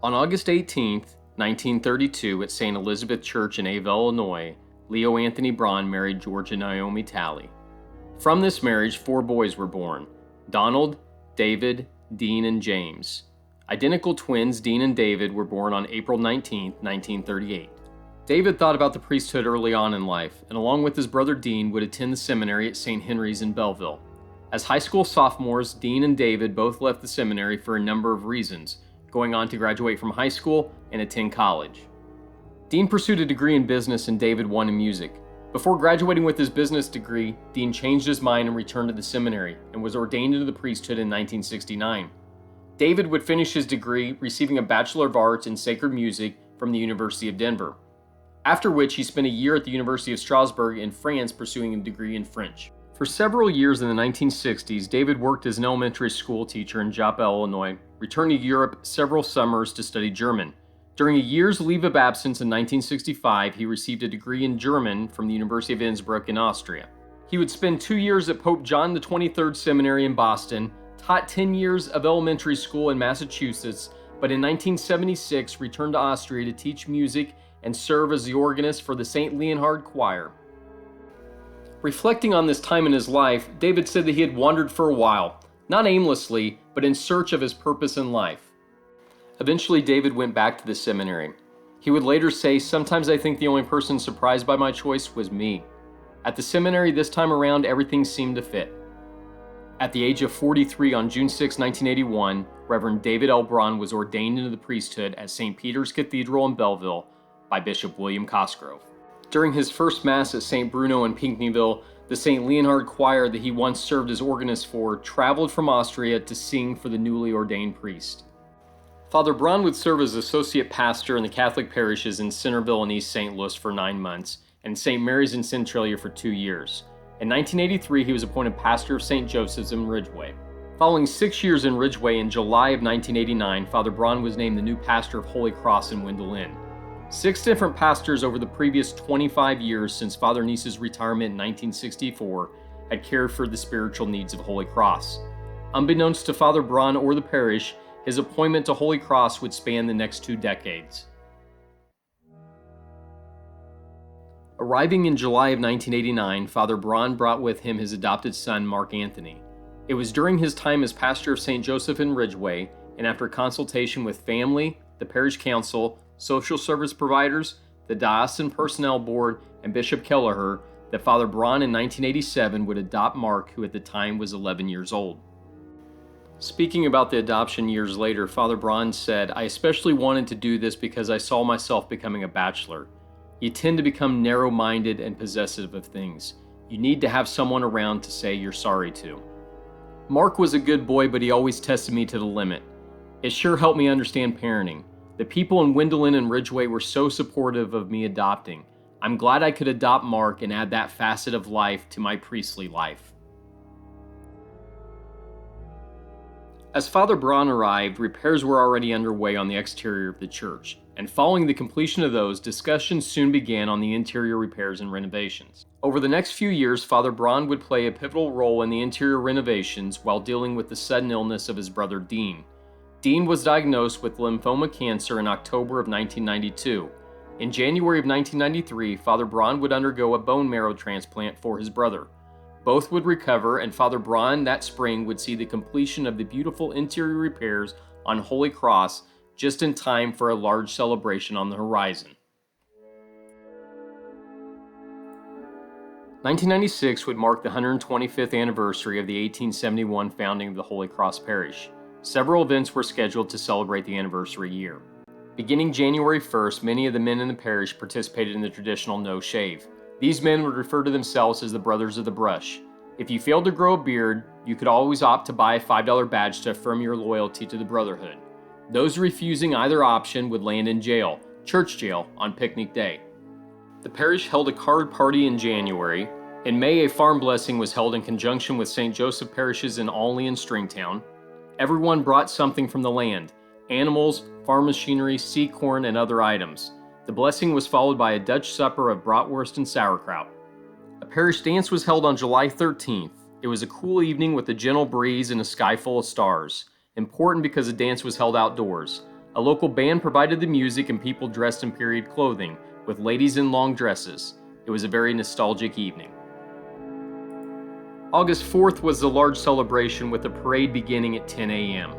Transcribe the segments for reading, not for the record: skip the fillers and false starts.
On August 18, 1932, at St. Elizabeth Church in Ava, Illinois, Leo Anthony Braun married Georgia Naomi Talley. From this marriage, 4 boys were born: Donald, David, Dean, and James. Identical twins, Dean and David, were born on April 19, 1938. David thought about the priesthood early on in life, and along with his brother Dean, would attend the seminary at St. Henry's in Belleville. As high school sophomores, Dean and David both left the seminary for a number of reasons, going on to graduate from high school and attend college. Dean pursued a degree in business and David one in music. Before graduating with his business degree, Dean changed his mind and returned to the seminary and was ordained into the priesthood in 1969. David would finish his degree, receiving a Bachelor of Arts in Sacred Music from the University of Denver, after which he spent a year at the University of Strasbourg in France pursuing a degree in French. For several years in the 1960s, David worked as an elementary school teacher in Joppa, Illinois, returning to Europe several summers to study German. During a year's leave of absence in 1965, he received a degree in German from the University of Innsbruck in Austria. He would spend 2 years at Pope John XXIII Seminary in Boston, taught 10 years of elementary school in Massachusetts, but in 1976 returned to Austria to teach music and serve as the organist for the St. Leonhard Choir. Reflecting on this time in his life, David said that he had wandered for a while, not aimlessly, but in search of his purpose in life. Eventually, David went back to the seminary. He would later say, "Sometimes I think the only person surprised by my choice was me." At the seminary this time around, everything seemed to fit. At the age of 43 on June 6, 1981, Reverend David L. Braun was ordained into the priesthood at St. Peter's Cathedral in Belleville by Bishop William Cosgrove. During his first Mass at St. Bruno in Pinckneyville, the St. Leonhard Choir that he once served as organist for traveled from Austria to sing for the newly ordained priest. Father Braun would serve as associate pastor in the Catholic parishes in Centreville and East St. Louis for 9 months, and St. Mary's in Centralia for 2 years. In 1983, he was appointed pastor of St. Joseph's in Ridgeway. Following 6 years in Ridgeway, in July of 1989, Father Braun was named the new pastor of Holy Cross in Wendelin. 6 different pastors over the previous 25 years since Father Nice's retirement in 1964 had cared for the spiritual needs of Holy Cross. Unbeknownst to Father Braun or the parish, his appointment to Holy Cross would span the next 2 decades. Arriving in July of 1989, Father Braun brought with him his adopted son, Mark Anthony. It was during his time as pastor of St. Joseph in Ridgeway, and after consultation with family, the parish council, social service providers, the diocesan personnel board, and Bishop Kelleher, that Father Braun in 1987 would adopt Mark, who at the time was 11 years old. Speaking about the adoption years later, Father Braun said, "I especially wanted to do this because I saw myself becoming a bachelor. You tend to become narrow-minded and possessive of things. You need to have someone around to say you're sorry to." Mark was a good boy, but he always tested me to the limit. It sure helped me understand parenting. The people in Wendelin and Ridgeway were so supportive of me adopting. I'm glad I could adopt Mark and add that facet of life to my priestly life. As Father Braun arrived, repairs were already underway on the exterior of the church, and following the completion of those, discussions soon began on the interior repairs and renovations. Over the next few years, Father Braun would play a pivotal role in the interior renovations while dealing with the sudden illness of his brother Dean. Dean was diagnosed with lymphoma cancer in October of 1992. In January of 1993, Father Braun would undergo a bone marrow transplant for his brother. Both would recover, and Father Braun that spring would see the completion of the beautiful interior repairs on Holy Cross just in time for a large celebration on the horizon. 1996 would mark the 125th anniversary of the 1871 founding of the Holy Cross Parish. Several events were scheduled to celebrate the anniversary year. Beginning January 1st, many of the men in the parish participated in the traditional no shave. These men would refer to themselves as the Brothers of the Brush. If you failed to grow a beard, you could always opt to buy a $5 badge to affirm your loyalty to the Brotherhood. Those refusing either option would land in jail, church jail, on picnic day. The parish held a card party in January. In May, a farm blessing was held in conjunction with St. Joseph parishes in Olney and Stringtown. Everyone brought something from the land: animals, farm machinery, seed corn, and other items. The blessing was followed by a Dutch supper of bratwurst and sauerkraut. A parish dance was held on July 13th. It was a cool evening with a gentle breeze and a sky full of stars. Important because the dance was held outdoors. A local band provided the music and people dressed in period clothing, with ladies in long dresses. It was a very nostalgic evening. August 4th was the large celebration with a parade beginning at 10 a.m.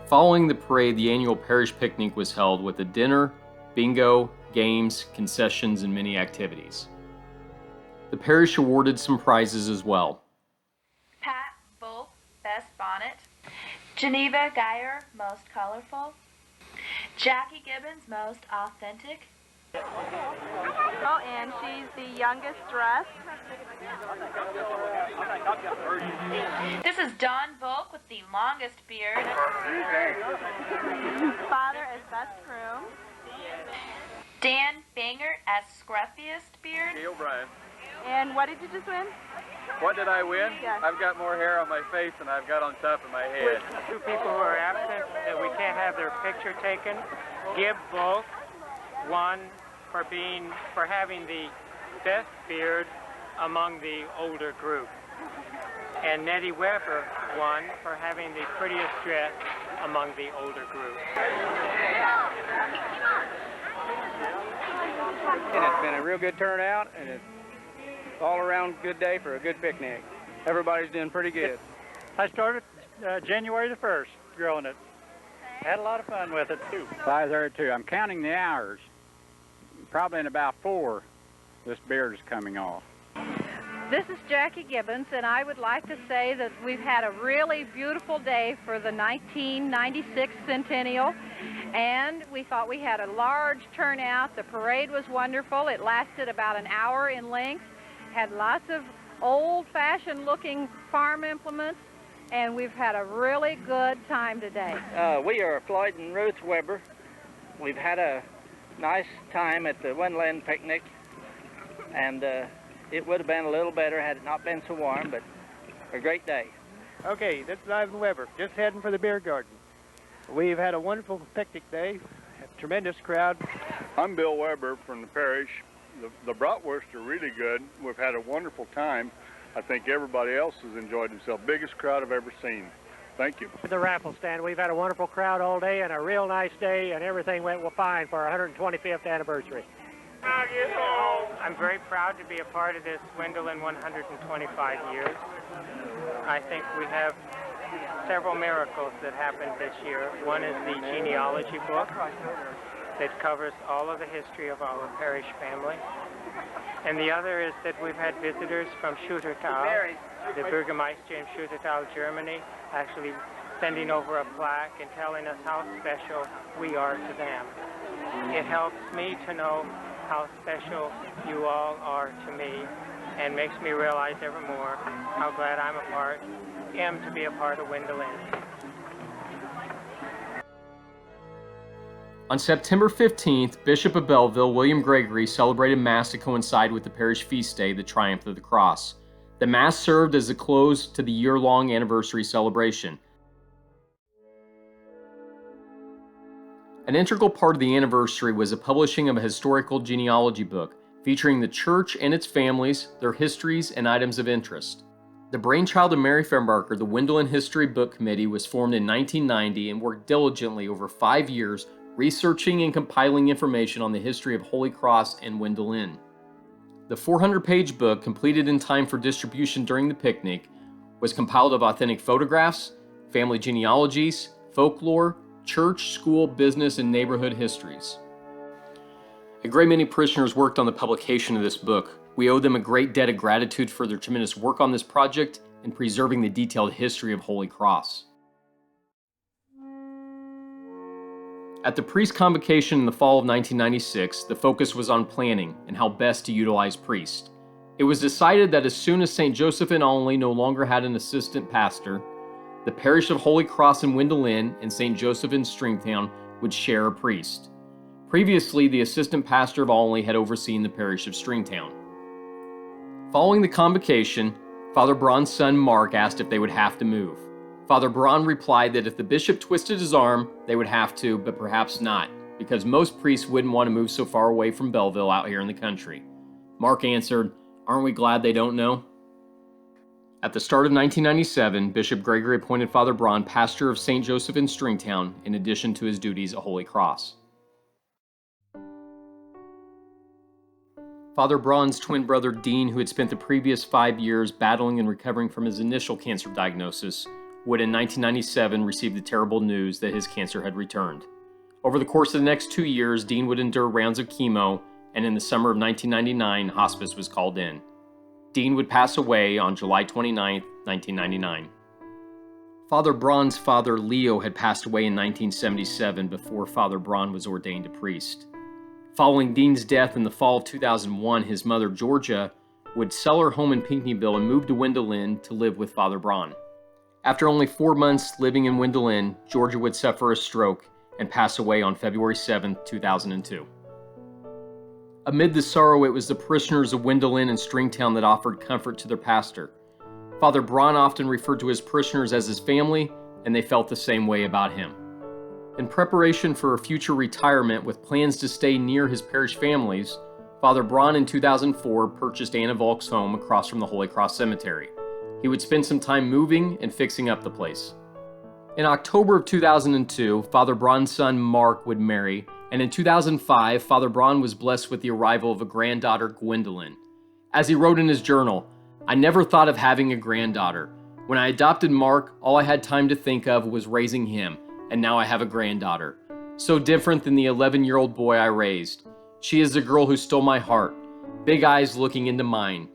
Following the parade, the annual parish picnic was held with a dinner, bingo, games, concessions, and many activities. The parish awarded some prizes as well. Pat Bull, Best Bonnet. Geneva Geyer, Most Colorful. Jackie Gibbons, Most Authentic. Oh, and she's the youngest dressed. This is Don Volk with the longest beard. Father as best groom. Dan Banger as scruffiest beard. Hey, O'Brien. And what did you just win? What did I win? Yes. I've got more hair on my face than I've got on top of my head. Two people who are absent that we can't have their picture taken. Gib Volk won for having the best beard among the older group. And Nettie Weber won for having the prettiest dress among the older group. And it's been a real good turnout, and it's all around good day for a good picnic. Everybody's doing pretty good. I started January the 1st grilling it. Had a lot of fun with it too. 5:32. I'm counting the hours. Probably in about 4, this beard is coming off. This is Jackie Gibbons, and I would like to say that we've had a really beautiful day for the 1996 Centennial, and we thought we had a large turnout. The parade was wonderful. It lasted about an hour in length, had lots of old-fashioned looking farm implements, and we've had a really good time today. We are Floyd and Ruth Weber. We've had a nice time at the Wendelin picnic, and it would have been a little better had it not been so warm, but a great day. Okay, this is Davin Weber, just heading for the beer garden. We've had a wonderful picnic day, a tremendous crowd. I'm Bill Weber from the parish. The bratwursts are really good. We've had a wonderful time. I think everybody else has enjoyed themselves. Biggest crowd I've ever seen. Thank you. The raffle stand, we've had a wonderful crowd all day and a real nice day, and everything went fine for our 125th anniversary. I'm very proud to be a part of this Wendelin 125 years. I think we have several miracles that happened this year. One is the genealogy book that covers all of the history of our parish family. And the other is that we've had visitors from Schuttertal, the Bürgermeister in Schuttertal, Germany, actually sending over a plaque and telling us how special we are to them. It helps me to know how special you all are to me, and makes me realize ever more how glad am to be a part of Wendelin. On September 15th, Bishop of Belleville, William Gregory, celebrated Mass to coincide with the parish feast day, the Triumph of the Cross. The Mass served as the close to the year-long anniversary celebration. An integral part of the anniversary was the publishing of a historical genealogy book featuring the church and its families, their histories, and items of interest. The brainchild of Mary Fairbarker, the Wendelin History Book Committee was formed in 1990 and worked diligently over 5 years researching and compiling information on the history of Holy Cross and Wendelin. The 400-page book, completed in time for distribution during the picnic, was compiled of authentic photographs, family genealogies, folklore, church, school, business, and neighborhood histories. A great many parishioners worked on the publication of this book. We owe them a great debt of gratitude for their tremendous work on this project and preserving the detailed history of Holy Cross. At the priest convocation in the fall of 1996, the focus was on planning and how best to utilize priests. It was decided that as soon as St. Joseph and Olney no longer had an assistant pastor, the parish of Holy Cross in Wendelin and St. Joseph in Stringtown would share a priest. Previously, the assistant pastor of Olney had overseen the parish of Stringtown. Following the convocation, Father Braun's son Mark asked if they would have to move. Father Braun replied that if the bishop twisted his arm, they would have to, but perhaps not, because most priests wouldn't want to move so far away from Belleville out here in the country. Mark answered, "Aren't we glad they don't know?" At the start of 1997, Bishop Gregory appointed Father Braun pastor of St. Joseph in Stringtown, in addition to his duties at Holy Cross. Father Braun's twin brother Dean, who had spent the previous 5 years battling and recovering from his initial cancer diagnosis, would in 1997 receive the terrible news that his cancer had returned. Over the course of the next 2 years, Dean would endure rounds of chemo, and in the summer of 1999, hospice was called in. Dean would pass away on July 29, 1999. Father Braun's father, Leo, had passed away in 1977 before Father Braun was ordained a priest. Following Dean's death in the fall of 2001, his mother, Georgia, would sell her home in Pinckneyville and move to Wendelin to live with Father Braun. After only 4 months living in Wendelin, Georgia would suffer a stroke and pass away on February 7, 2002. Amid the sorrow, it was the parishioners of Wendelin and Stringtown that offered comfort to their pastor. Father Braun often referred to his parishioners as his family, and they felt the same way about him. In preparation for a future retirement with plans to stay near his parish families, Father Braun in 2004 purchased Anna Volk's home across from the Holy Cross Cemetery. He would spend some time moving and fixing up the place. In October of 2002, Father Braun's son Mark would marry, and in 2005, Father Braun was blessed with the arrival of a granddaughter, Gwendolyn. As he wrote in his journal, "I never thought of having a granddaughter. When I adopted Mark, all I had time to think of was raising him, and now I have a granddaughter. So different than the 11-year-old boy I raised. She is the girl who stole my heart, big eyes looking into mine.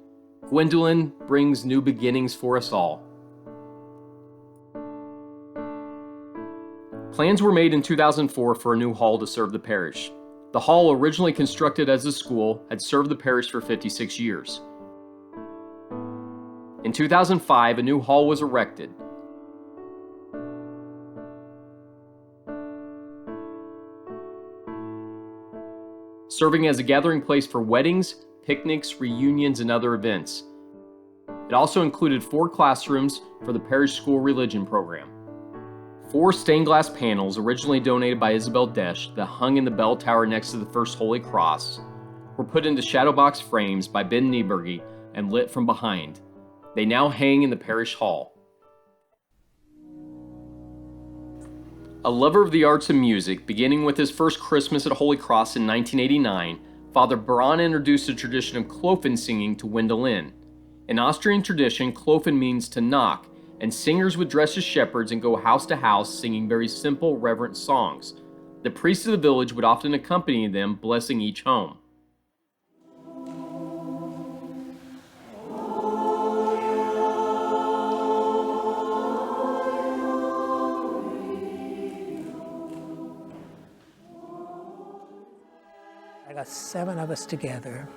Gwendolyn brings new beginnings for us all." Plans were made in 2004 for a new hall to serve the parish. The hall, originally constructed as a school, had served the parish for 56 years. In 2005, a new hall was erected. Serving as a gathering place for weddings, picnics, reunions, and other events. It also included 4 classrooms for the parish school religion program. 4 stained glass panels, originally donated by Isabel Desch, that hung in the bell tower next to the first Holy Cross, were put into shadowbox frames by Ben Nieberge and lit from behind. They now hang in the parish hall. A lover of the arts and music, beginning with his first Christmas at Holy Cross in 1989, Father Braun introduced the tradition of clofen singing to Wendelin. In Austrian tradition, clofen means to knock, and singers would dress as shepherds and go house to house singing very simple, reverent songs. The priests of the village would often accompany them, blessing each home. I got 7 of us together,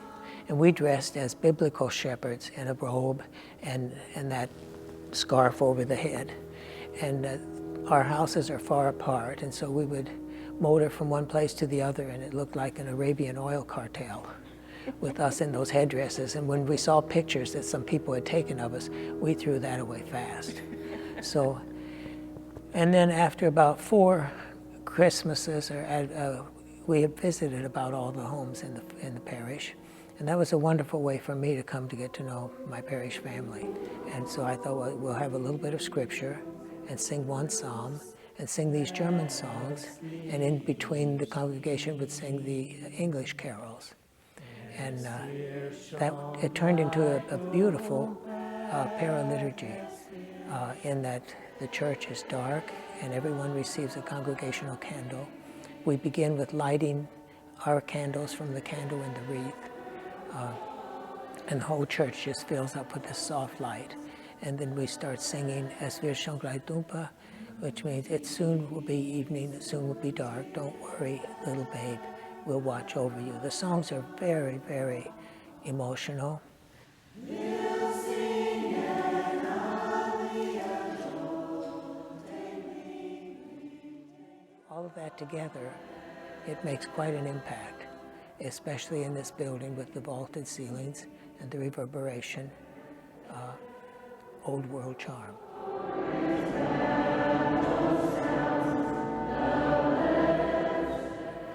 and we dressed as biblical shepherds in a robe and that scarf over the head. And our houses are far apart, and so we would motor from one place to the other, and it looked like an Arabian oil cartel with us in those headdresses. And when we saw pictures that some people had taken of us, we threw that away fast. So, and then after about 4 Christmases, we had visited about all the homes in the parish. And that was a wonderful way for me to come to get to know my parish family. And so I thought, well, we'll have a little bit of scripture and sing 1 psalm and sing these German songs, and in between the congregation would sing the English carols. And it turned into a beautiful paraliturgy in that the church is dark and everyone receives a congregational candle. We begin with lighting our candles from the candle in the wreath, and the whole church just fills up with this soft light. And then we start singing Es wird schon gleich dunkel, which means it soon will be evening, it soon will be dark. Don't worry, little babe, we'll watch over you. The songs are very, very emotional. All of that together, it makes quite an impact, especially in this building with the vaulted ceilings and the reverberation, old world charm.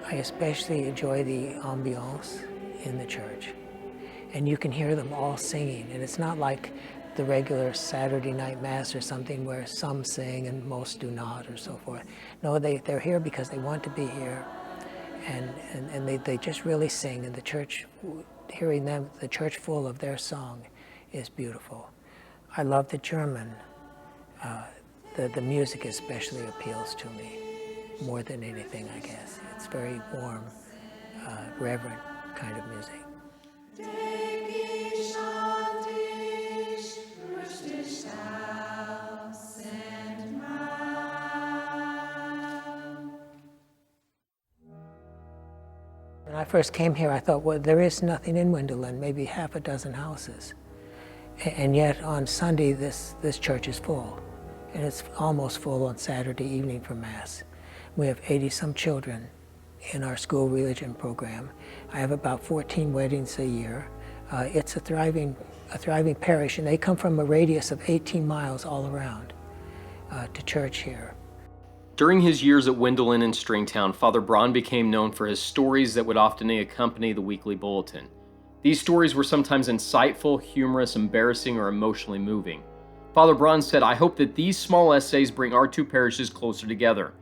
I especially enjoy the ambiance in the church. And you can hear them all singing, and it's not like the regular Saturday night mass or something where some sing and most do not or so forth. No, they're here because they want to be here, and they just really sing, and the church, hearing them, the church full of their song is beautiful. I love the German. The music especially appeals to me more than anything, I guess. It's very warm, reverent kind of music. When I first came here, I thought, well, there is nothing in Wendelin, maybe half a dozen houses. And yet on Sunday, this church is full. And it's almost full on Saturday evening for Mass. We have 80-some children in our school religion program. I have about 14 weddings a year. It's a thriving parish, and they come from a radius of 18 miles all around to church here. During his years at Wendelin and Stringtown, Father Braun became known for his stories that would often accompany the weekly bulletin. These stories were sometimes insightful, humorous, embarrassing, or emotionally moving. Father Braun said, "I hope that these small essays bring our two parishes closer together.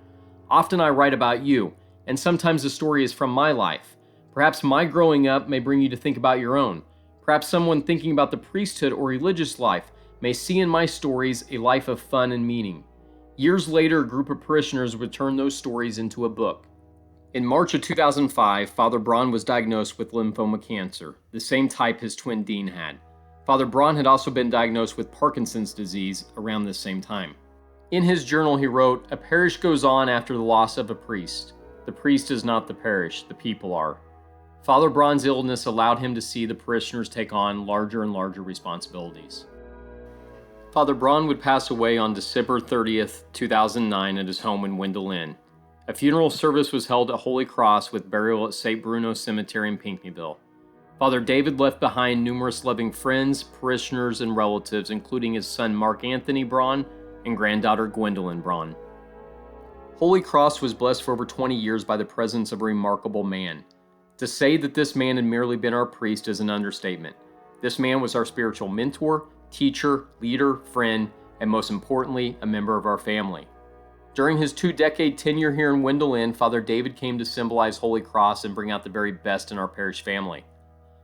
Often I write about you, and sometimes the story is from my life. Perhaps my growing up may bring you to think about your own. Perhaps someone thinking about the priesthood or religious life may see in my stories a life of fun and meaning." Years later, a group of parishioners would turn those stories into a book. In March of 2005, Father Braun was diagnosed with lymphoma cancer, the same type his twin Dean had. Father Braun had also been diagnosed with Parkinson's disease around this same time. In his journal, he wrote, "A parish goes on after the loss of a priest. The priest is not the parish, the people are." Father Braun's illness allowed him to see the parishioners take on larger and larger responsibilities. Father Braun would pass away on December 30th, 2009 at his home in Wendelin. A funeral service was held at Holy Cross with burial at St. Bruno Cemetery in Pinckneyville. Father David left behind numerous loving friends, parishioners, and relatives, including his son Mark Anthony Braun and granddaughter Gwendolyn Braun. Holy Cross was blessed for over 20 years by the presence of a remarkable man. To say that this man had merely been our priest is an understatement. This man was our spiritual mentor, teacher, leader, friend, and most importantly, a member of our family. During his 2-decade tenure here in Wendelin, Father David came to symbolize Holy Cross and bring out the very best in our parish family.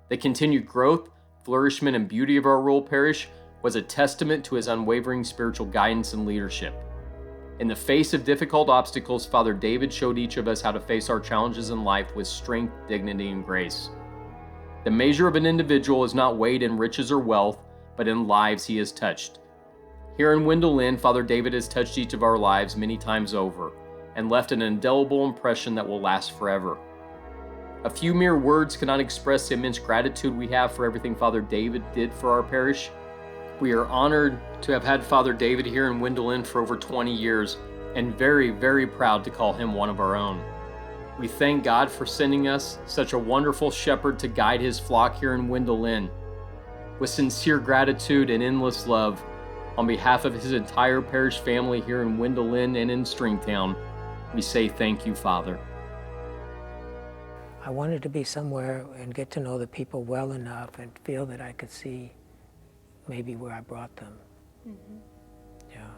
The continued growth, flourishment, and beauty of our rural parish was a testament to his unwavering spiritual guidance and leadership. In the face of difficult obstacles, Father David showed each of us how to face our challenges in life with strength, dignity, and grace. The measure of an individual is not weighed in riches or wealth, but in lives he has touched. Here in Wendelin, Father David has touched each of our lives many times over and left an indelible impression that will last forever. A few mere words cannot express the immense gratitude we have for everything Father David did for our parish. We are honored to have had Father David here in Wendelin for over 20 years and very, very proud to call him one of our own. We thank God for sending us such a wonderful shepherd to guide his flock here in Wendelin. With sincere gratitude and endless love, on behalf of his entire parish family here in Wendelin and in Stringtown, we say thank you, Father. I wanted to be somewhere and get to know the people well enough and feel that I could see maybe where I brought them. Mm-hmm. Yeah.